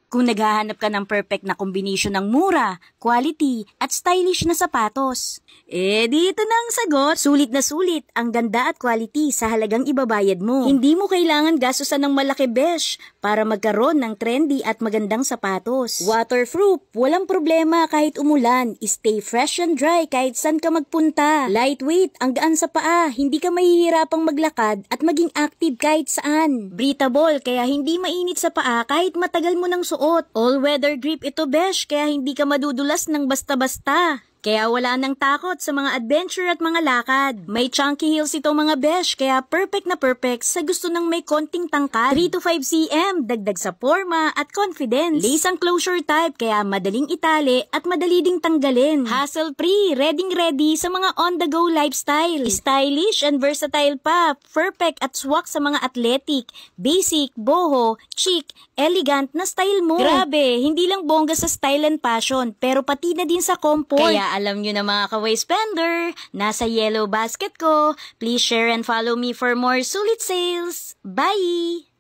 Kung naghahanap ka ng perfect na kombinasyon ng mura, quality, at stylish na sapatos. Dito na ang sagot. Sulit na sulit ang ganda at quality sa halagang ibabayad mo. Hindi mo kailangan gastusan ng malaki besh para magkaroon ng trendy at magandang sapatos. Waterproof, walang problema kahit umulan. Stay fresh and dry kahit saan ka magpunta. Lightweight, ang gaan sa paa. Hindi ka mahihirapang maglakad at maging active kahit saan. Breathable, kaya hindi mainit sa paa kahit matagal mo nang suot. All-weather grip ito besh, kaya hindi ka madudulas ng basta-basta. Kaya wala nang takot sa mga adventure at mga lakad. May chunky heels ito mga besh, kaya perfect na perfect sa gusto ng may konting tangkad. 3 to 5 cm, dagdag sa forma at confidence. Lace ang closure type, kaya madaling itali at madali ding tanggalin. Hassle-free, ready sa mga on-the-go lifestyle. Stylish and versatile pa, perfect at swak sa mga athletic, basic, boho, chic, elegant na style mo. Grabe, hindi lang bongga sa style and fashion, pero pati na din sa comfort. Kaya alam nyo na mga ka-way spender, nasa yellow basket ko. Please share and follow me for more sulit sales. Bye!